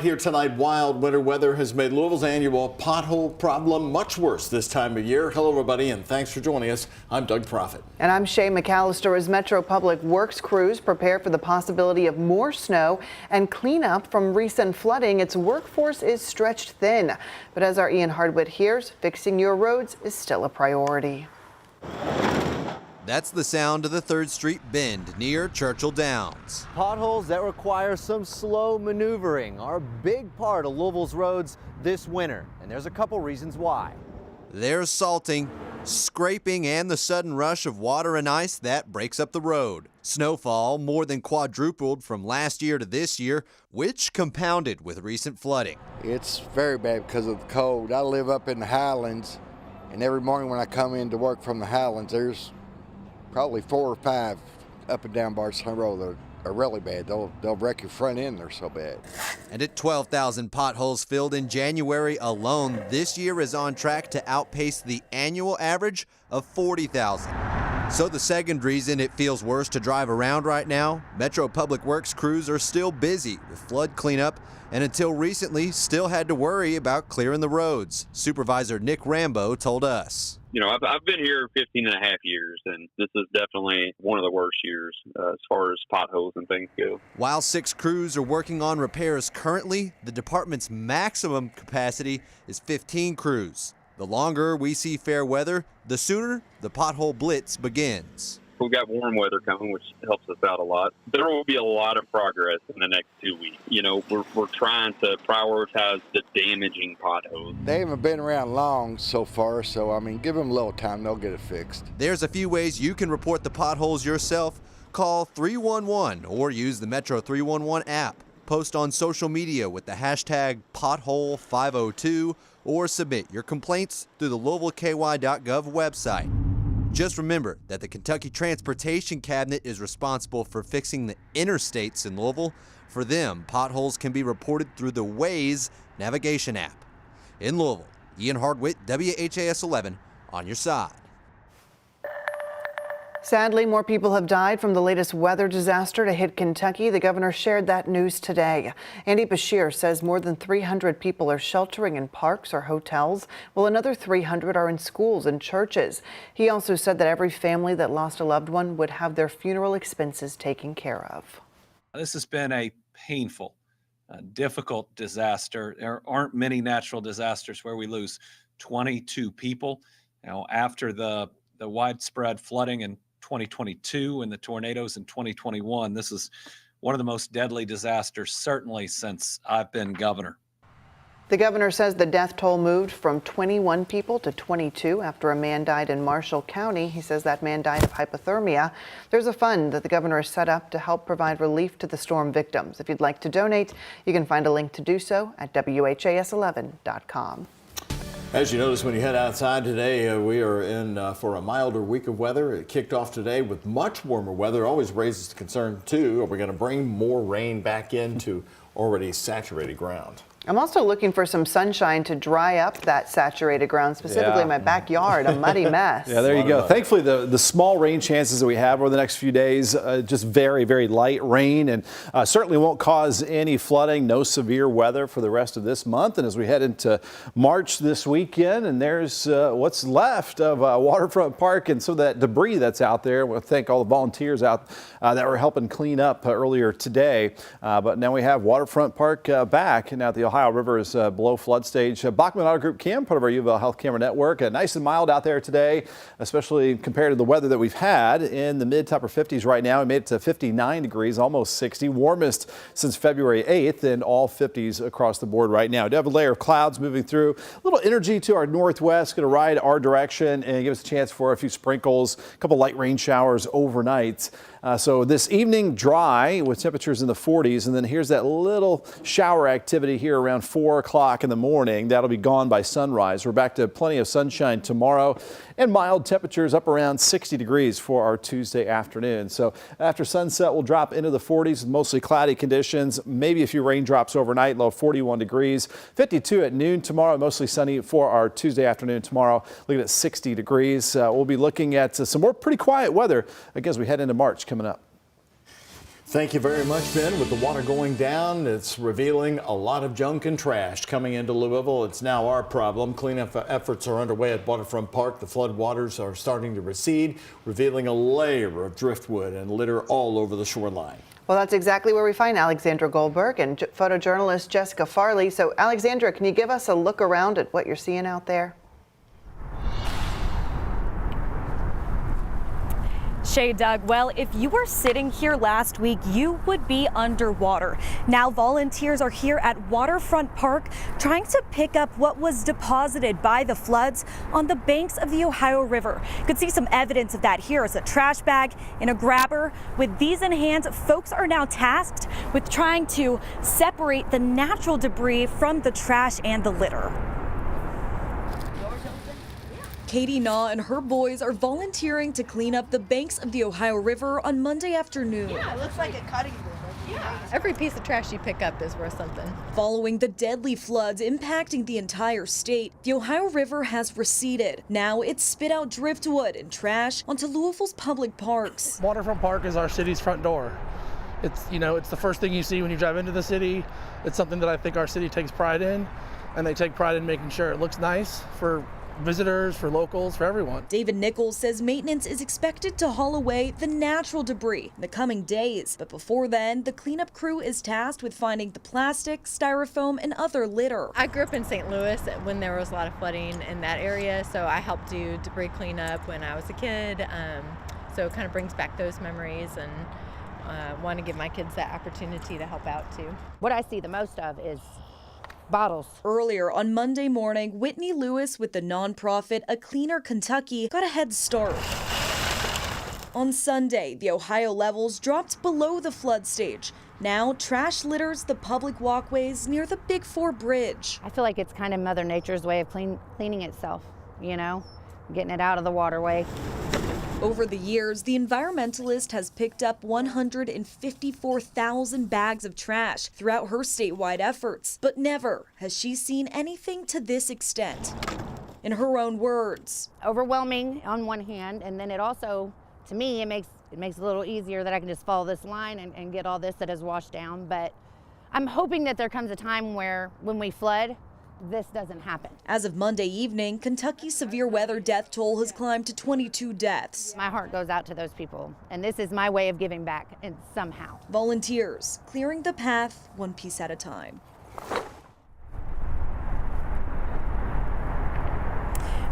Here tonight, wild winter weather has made Louisville's annual pothole problem much worse this time of year. Hello, everybody, and thanks for joining us. I'm Doug Proffitt. And I'm Shay McAllister. As Metro Public Works crews prepare for the possibility of more snow and cleanup from recent flooding, its workforce is stretched thin. But as our Ian Hardwitt hears, fixing your roads is still a priority. That's the sound of the 3rd Street bend near Churchill Downs. Potholes that require some slow maneuvering are a big part of Louisville's roads this winter, and there's a couple reasons why. There's salting, scraping, and the sudden rush of water and ice that breaks up the road. Snowfall more than quadrupled from last year to this year, which compounded with recent flooding. It's very bad because of the cold. I live up in the Highlands, and every morning when I come in to work from the Highlands, there's probably 4 or 5 up and down Barcelona Road that are really bad. They'll wreck your front end, they're so bad. And at 12,000 potholes filled in January alone, this year is on track to outpace the annual average of 40,000. So the second reason it feels worse to drive around right now, Metro Public Works crews are still busy with flood cleanup and until recently still had to worry about clearing the roads. Supervisor Nick Rambo told us. You know, I've been here 15 and a half years, and this is definitely one of the worst years as far as potholes and things go. While 6 crews are working on repairs currently, the department's maximum capacity is 15 crews. The longer we see fair weather, the sooner the pothole blitz begins. We've got warm weather coming, which helps us out a lot. There will be a lot of progress in the next 2 weeks. You know, we're trying to prioritize the damaging potholes. They haven't been around long so far, so, I mean, give them a little time, they'll get it fixed. There's a few ways you can report the potholes yourself. Call 311 or use the Metro 311 app. Post on social media with the hashtag pothole502 or submit your complaints through the LouisvilleKY.gov website. Just remember that the Kentucky Transportation Cabinet is responsible for fixing the interstates in Louisville. For them, potholes can be reported through the WHAS navigation app. In Louisville, Ian Hardwitt, WHAS11, on your side. Sadly, more people have died from the latest weather disaster to hit Kentucky. The governor shared that news today. Andy Beshear says more than 300 people are sheltering in parks or hotels, while another 300 are in schools and churches. He also said that every family that lost a loved one would have their funeral expenses taken care of. This has been a painful, difficult disaster. There aren't many natural disasters where we lose 22 people. You know, after the widespread flooding in 2022 and the tornadoes in 2021, this is one of the most deadly disasters, certainly since I've been governor. The governor says the death toll moved from 21 people to 22 after a man died in Marshall County. He says that man died of hypothermia. There's a fund that the governor has set up to help provide relief to the storm victims. If you'd like to donate, you can find a link to do so at WHAS11.com. As you notice when you head outside today, we are in for a milder week of weather. It kicked off today with much warmer weather. Always raises concern, too. Are we going to bring more rain back into already saturated ground? I'm also looking for some sunshine to dry up that saturated ground, specifically my backyard, a muddy mess. Yeah, there you go. Thankfully, the small rain chances that we have over the next few days, just very, very light rain, and certainly won't cause any flooding, no severe weather for the rest of this month. And as we head into March this weekend, and there's what's left of Waterfront Park and some of that debris that's out there. I want to thank all the volunteers out that were helping clean up earlier today. But now we have Waterfront Park back, and now the Ohio River is below flood stage. Bachman Auto Group Cam, part of our U of L Health Camera Network. Nice and mild out there today, especially compared to the weather that we've had in the mid to upper 50s right now. We made it to 59 degrees, almost 60, warmest since February 8th, and all 50s across the board right now. We do have a layer of clouds moving through. A little energy to our northwest, going to ride our direction and give us a chance for a few sprinkles, a couple light rain showers overnight. So this evening dry with temperatures in the 40s, and then here's that little shower activity here around 4 o'clock in the morning. That'll be gone by sunrise. We're back to plenty of sunshine tomorrow and mild temperatures up around 60 degrees for our Tuesday afternoon. So after sunset, we'll drop into the 40s, mostly cloudy conditions, maybe a few raindrops overnight, low 41 degrees, 52 at noon tomorrow, mostly sunny for our Tuesday afternoon tomorrow, looking at 60 degrees. We'll be looking at some more pretty quiet weather again as we head into March coming up. Thank you very much, Ben. With the water going down, it's revealing a lot of junk and trash coming into Louisville. It's now our problem. Cleanup efforts are underway at Waterfront Park. The flood waters are starting to recede, revealing a layer of driftwood and litter all over the shoreline. Well, that's exactly where we find Alexandra Goldberg and photojournalist Jessica Farley. So, Alexandra, can you give us a look around at what you're seeing out there? Shay, Doug, well, if you were sitting here last week, you would be underwater. Now volunteers are here at Waterfront Park trying to pick up what was deposited by the floods on the banks of the Ohio River. You could see some evidence of that here as a trash bag and a grabber. With these in hand, folks are now tasked with trying to separate the natural debris from the trash and the litter. Katie Naw and her boys are volunteering to clean up the banks of the Ohio River on Monday afternoon. Yeah, it looks like a cutting board. Yeah. Every piece of trash you pick up is worth something. Following the deadly floods impacting the entire state, the Ohio River has receded. Now it's spit out driftwood and trash onto Louisville's public parks. Waterfront Park is our city's front door. It's the first thing you see when you drive into the city. It's something that I think our city takes pride in, and they take pride in making sure it looks nice for visitors, for locals, for everyone. David Nichols says maintenance is expected to haul away the natural debris in the coming days. But before then, the cleanup crew is tasked with finding the plastic, styrofoam, and other litter. I grew up in St. Louis when there was a lot of flooding in that area, so I helped do debris cleanup when I was a kid. So it kind of brings back those memories, and want to give my kids that opportunity to help out too. What I see the most of is bottles. Earlier on Monday morning, Whitney Lewis with the nonprofit A Cleaner Kentucky got a head start. On Sunday, the Ohio levels dropped below the flood stage. Now, trash litters the public walkways near the Big 4 bridge. I feel like it's kind of Mother Nature's way of cleaning itself, getting it out of the waterway. Over the years, the environmentalist has picked up 154,000 bags of trash throughout her statewide efforts, but never has she seen anything to this extent. In her own words, overwhelming on one hand, and then it also, to me, it makes it a little easier that I can just follow this line and get all this that is washed down. But I'm hoping that there comes a time where when we flood, this doesn't happen. As of Monday evening, Kentucky's severe weather death toll has climbed to 22 deaths. My heart goes out to those people, and this is my way of giving back, and somehow. Volunteers clearing the path one piece at a time.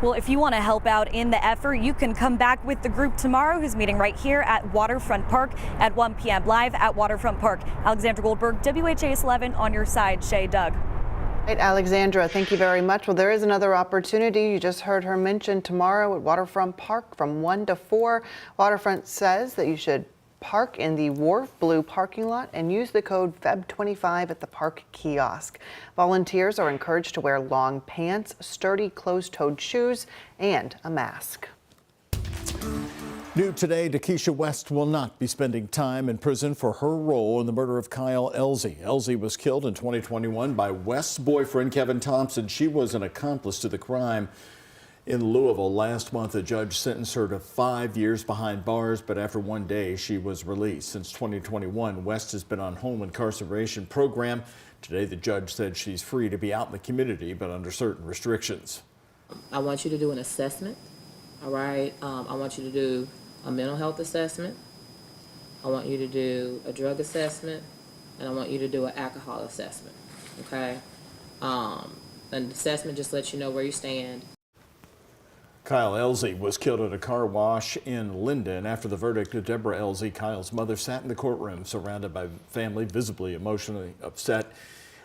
Well, if you want to help out in the effort, you can come back with the group tomorrow, who's meeting right here at Waterfront Park at 1 p.m. live at Waterfront Park. Alexandra Goldberg, WHAS11 on your side. Shay, Doug. Right, Alexandra, thank you very much. Well, there is another opportunity. You just heard her mention tomorrow at Waterfront Park from 1 to 4. Waterfront says that you should park in the Wharf Blue parking lot and use the code FEB25 at the park kiosk. Volunteers are encouraged to wear long pants, sturdy closed-toed shoes, and a mask. New today, Dakisha West will not be spending time in prison for her role in the murder of Kyle Elzy. Elzy was killed in 2021 by West's boyfriend, Kevin Thompson. She was an accomplice to the crime. In Louisville last month, a judge sentenced her to 5 years behind bars, but after 1 day, she was released. Since 2021, West has been on home incarceration program. Today, the judge said she's free to be out in the community, but under certain restrictions. I want you to do an assessment, all right? I want you to do a mental health assessment. I want you to do a drug assessment, and I want you to do an alcohol assessment, okay? An assessment just lets you know where you stand. Kyle Elzy was killed at a car wash in Linden. After the verdict of Deborah Elzy, Kyle's mother sat in the courtroom surrounded by family, visibly emotionally upset.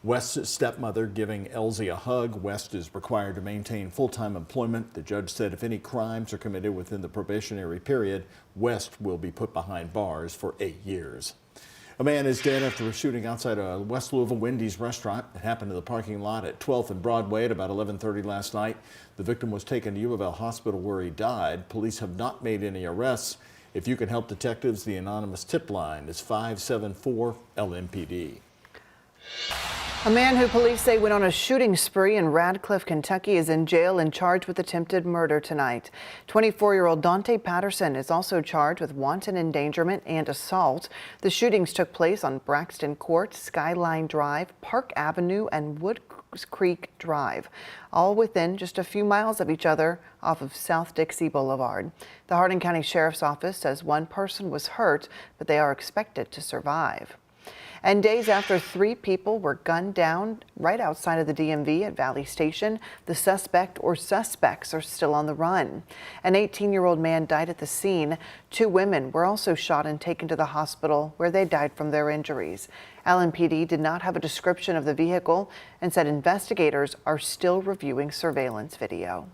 West's stepmother giving Elzy a hug. West is required to maintain full-time employment. The judge said if any crimes are committed within the probationary period, West will be put behind bars for 8 years. A man is dead after a shooting outside a West Louisville Wendy's restaurant. It happened in the parking lot at 12th and Broadway at about 11:30 last night. The victim was taken to U of L Hospital where he died. Police have not made any arrests. If you can help detectives, the anonymous tip line is 574-LMPD. A man who police say went on a shooting spree in Radcliffe, Kentucky is in jail and charged with attempted murder tonight. 24-year-old Dante Patterson is also charged with wanton endangerment and assault. The shootings took place on Braxton Court, Skyline Drive, Park Avenue, and Wood Creek Drive, all within just a few miles of each other off of South Dixie Boulevard. The Hardin County Sheriff's Office says one person was hurt, but they are expected to survive. And days after 3 people were gunned down right outside of the DMV at Valley Station, the suspect or suspects are still on the run. An 18-year-old man died at the scene. 2 women were also shot and taken to the hospital where they died from their injuries. LMPD did not have a description of the vehicle and said investigators are still reviewing surveillance video.